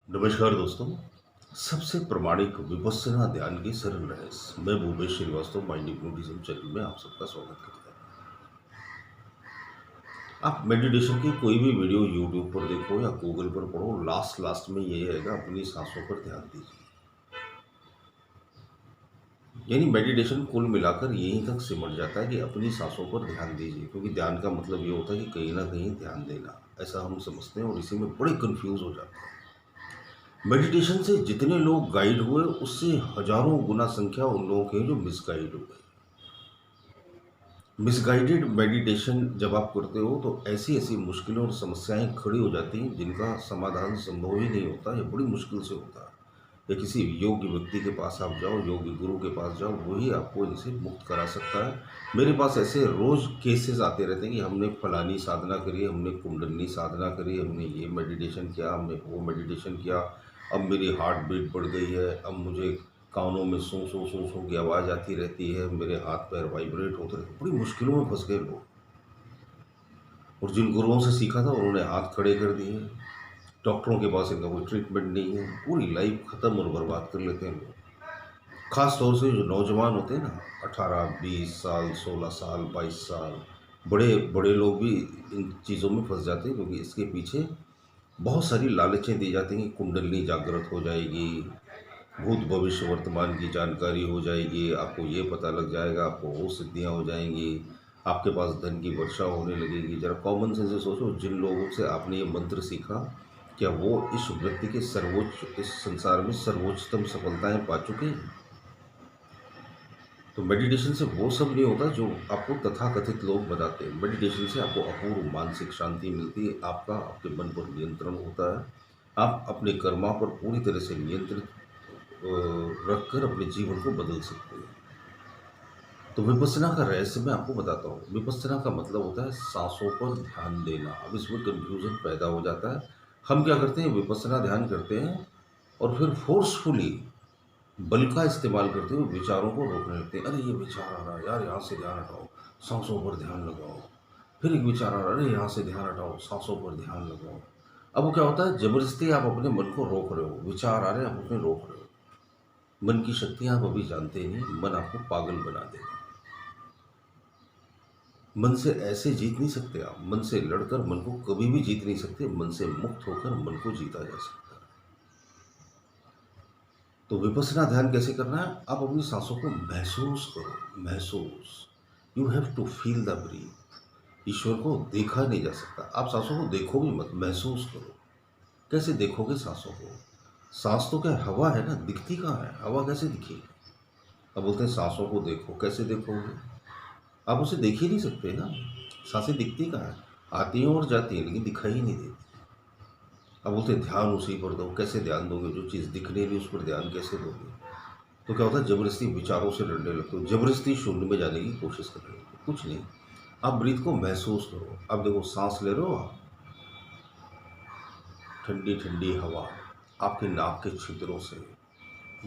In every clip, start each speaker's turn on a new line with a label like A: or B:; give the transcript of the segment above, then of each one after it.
A: नमस्कार दोस्तों। सबसे प्रामाणिक विपश्यना ध्यान की सरल रहस्य मैं Bhupesh Shrivastava mind hypnotism channel में आप सबका स्वागत करता हूँ। आप मेडिटेशन की कोई भी वीडियो यूट्यूब पर देखो या गूगल पर पढ़ो, लास्ट लास्ट में ये रहेगा अपनी सांसों पर ध्यान दीजिए। यानी मेडिटेशन कुल मिलाकर यहीं तक सिमट जाता है कि अपनी सांसों पर ध्यान दीजिए, क्योंकि ध्यान का मतलब ये होता है कि कहीं ना कहीं ध्यान देना, ऐसा हम समझते हैं और इसी में बड़े कंफ्यूज हो जाते हैं। मेडिटेशन से जितने लोग गाइड हुए उससे हजारों गुना संख्या उन लोगों के हैं जो मिसगाइड हुए। मिसगाइडेड मेडिटेशन जब आप करते हो तो ऐसी ऐसी मुश्किलें और समस्याएं खड़ी हो जाती हैं जिनका समाधान संभव ही नहीं होता, या बड़ी मुश्किल से होता है। या किसी योग्य व्यक्ति के पास आप जाओ, योग्य गुरु के पास जाओ, वही आपको इनसे मुक्त करा सकता है। मेरे पास ऐसे रोज केसेस आते रहते हैं कि हमने फलानी साधना करी, हमने कुंडलिनी साधना करी, हमने ये मेडिटेशन किया, हमने वो मेडिटेशन किया, अब मेरी हार्ट बीट बढ़ गई है, अब मुझे कानों में सू की आवाज़ आती रहती है, मेरे हाथ पैर वाइब्रेट होते रहते, बड़ी मुश्किलों में फंस गए लोग। और जिन गुरुओं से सीखा था उन्होंने हाथ खड़े कर दिए। डॉक्टरों के पास इनका कोई ट्रीटमेंट नहीं है, पूरी लाइफ ख़त्म और बर्बाद कर लेते हैं लोग। ख़ास तौर से जो नौजवान होते हैं ना, 18-20 साल, 16 साल, 22 साल, बड़े बड़े लोग भी इन चीज़ों में फंस जाते हैं, क्योंकि इसके पीछे बहुत सारी लालचें दी जाती हैं कि कुंडलिनी जागृत हो जाएगी, भूत भविष्य वर्तमान की जानकारी हो जाएगी, आपको ये पता लग जाएगा, आपको वो सिद्धियाँ हो जाएंगी, आपके पास धन की वर्षा होने लगेगी। जरा कॉमन सेंस से सोचो, जिन लोगों से आपने ये मंत्र सीखा, क्या वो इस व्यक्ति के सर्वोच्च, इस संसार में सर्वोच्चतम सफलताएं पा चुके हैं? तो मेडिटेशन से वो सब नहीं होता जो आपको तथाकथित लोग बताते हैं। मेडिटेशन से आपको अपूर्व मानसिक शांति मिलती है, आपका आपके मन पर नियंत्रण होता है, आप अपने कर्मा पर पूरी तरह से नियंत्रित रखकर अपने जीवन को बदल सकते हैं। तो विपස්සना का रहस्य मैं आपको बताता हूँ। विपස්සना का मतलब होता है सांसों पर ध्यान देना। अब इसमें कंफ्यूजन पैदा हो जाता है। हम क्या करते हैं, विपස්සना ध्यान करते हैं और फिर फोर्सफुली बल का इस्तेमाल करते हुए विचारों को रोकने लगते हैं। अरे ये विचार आ रहा है यार, यहाँ से ध्यान हटाओ, सांसों पर ध्यान लगाओ। फिर एक विचार आ रहा है, अरे यहाँ से ध्यान हटाओ, सांसों पर ध्यान लगाओ। अब वो क्या होता है, जबरदस्ती आप अपने मन को रोक रहे हो, विचार आ रहे हैं आप अपने रोक रहे हो। मन की शक्तियाँ आप अभी जानते नहीं, मन आपको पागल बना देगा। मन से ऐसे जीत नहीं सकते आप, मन से लड़कर मन को कभी भी जीत नहीं सकते, मन से मुक्त होकर मन को जीता जा सकता है। तो विपස්සना ध्यान कैसे करना है, आप अपनी सांसों को महसूस करो, महसूस। You have to feel the breath. ईश्वर को देखा नहीं जा सकता, आप सांसों को देखो भी मत, महसूस करो। कैसे देखोगे सांसों को? सांस तो क्या हवा है ना, दिखती कहाँ है, हवा कैसे दिखेगी? अब बोलते हैं सांसों को देखो, कैसे देखोगे? आप उसे देख ही नहीं सकते ना। सांसें दिखती कहाँ है, आती हैं और जाती हैं, लेकिन दिखाई ही नहीं देती। अब बोलते हैं ध्यान उसी पर दो, कैसे ध्यान दोगे, जो चीज़ दिख नहीं रही उस पर ध्यान कैसे दोगे? तो क्या होता है, जबरदस्ती विचारों से लड़ने लगते हो, जबरदस्ती शून्य में जाने की कोशिश कर रहे हो। कुछ नहीं, आप ब्रीथ को महसूस करो। अब देखो, सांस ले रहे हो आप, ठंडी ठंडी हवा आपके नाक के छिद्रों से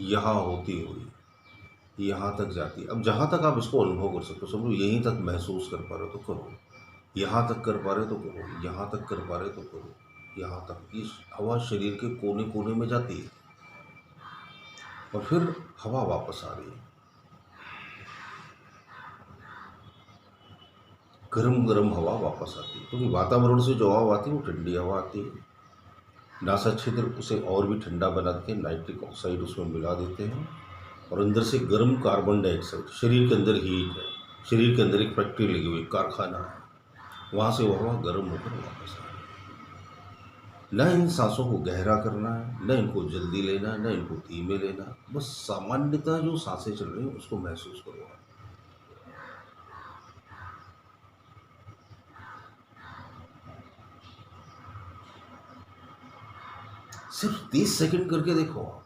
A: यहाँ होती हुई यहाँ तक जाती है। अब जहाँ तक आप इसको अनुभव कर सकते हो, समझो यहीं तक महसूस कर पा रहे हो तो करो, यहाँ तक कर पा रहे हो तो करो, यहाँ तक कर पा रहे हो तो करो, यहाँ तक। इस हवा शरीर के कोने कोने में जाती है और फिर हवा वापस आ रही है। गर्म गर्म हवा वापस आती है, क्योंकि वातावरण से जो हवा आती है वो ठंडी हवा आती है। नासा छिद्र उसे और भी ठंडा बना देते हैं, नाइट्रिक ऑक्साइड उसमें मिला देते हैं, और अंदर से गर्म कार्बन डाइऑक्साइड, शरीर के अंदर हीट है, शरीर के अंदर एक फैक्ट्री लगी हुई, कारखाना है, वहाँ से वो हवा गर्म होकर वापस आ रही है। न इन सांसों को गहरा करना है, न इनको जल्दी लेना है, न इनको धीमे लेना है, बस सामान्यतः जो सांसें चल रही हैं उसको महसूस करो आप। सिर्फ 30 सेकंड करके देखो आप,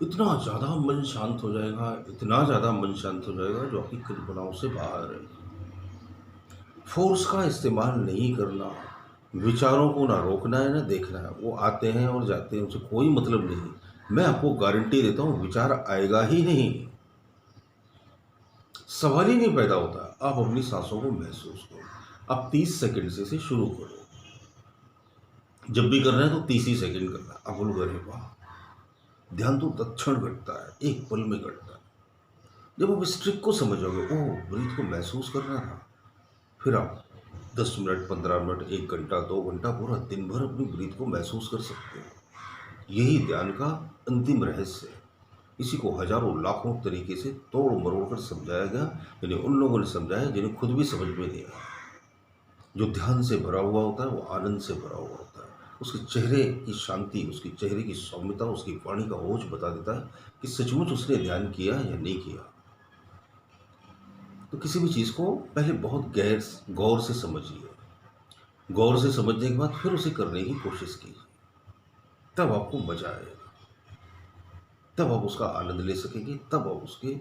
A: इतना ज़्यादा मन शांत हो जाएगा, इतना ज़्यादा मन शांत हो जाएगा जो आपकी कल्पनाओं से बाहर है। फोर्स का इस्तेमाल नहीं करना, विचारों को ना रोकना है ना देखना है, वो आते हैं और जाते हैं, उनसे कोई मतलब नहीं। मैं आपको गारंटी देता हूँ विचार आएगा ही नहीं, सवाल ही नहीं पैदा होता। आप अपनी सांसों को महसूस करो, आप 30 सेकंड से इसे शुरू करो। जब भी कर रहे हैं तो 30 ही सेकंड करना है। आप बोलोगे अरे वाह, ध्यान तो तत्क्षण घटता है, एक पल में घटता है। जब आप इस ट्रिक को समझोगे, ओह ब्रीथ को महसूस करना था, फिर आप 10 मिनट, 15 मिनट, 1 घंटा, 2 घंटा, पूरा दिन भर अपनी ब्रीथ को महसूस कर सकते हो। यही ध्यान का अंतिम रहस्य है। इसी को हजारों लाखों तरीके से तोड़ मरोड़ कर समझाया गया, यानी उन लोगों ने समझाया जिन्हें खुद भी समझ में नहीं आया। जो ध्यान से भरा हुआ होता है वो आनंद से भरा हुआ होता है। उसके चेहरे की शांति, उसकी चेहरे की सौम्यता, उसकी वाणी का ओज बता देता है कि सचमुच उसने ध्यान किया या नहीं किया। तो किसी भी चीज़ को पहले बहुत गौर से समझिए। गौर से समझने के बाद फिर उसे करने की कोशिश कीजिए, तब आपको मजा आएगा, तब आप उसका आनंद ले सकेंगे, तब आप उसके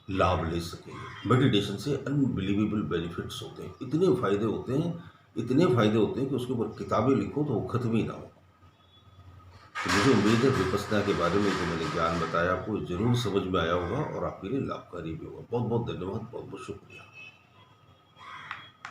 A: लाभ ले सकेंगे। मेडिटेशन से अनबिलीवेबल बेनिफिट्स होते हैं, इतने फायदे होते हैं, इतने फायदे होते हैं कि उसके ऊपर किताबें लिखो तो वो खत्म ही ना हो। तो मुझे उम्मीद है विपස්සना के बारे में जो मैंने ज्ञान बताया आपको ज़रूर समझ में आया होगा और आपके लिए लाभकारी भी होगा। बहुत बहुत धन्यवाद, बहुत बहुत शुक्रिया।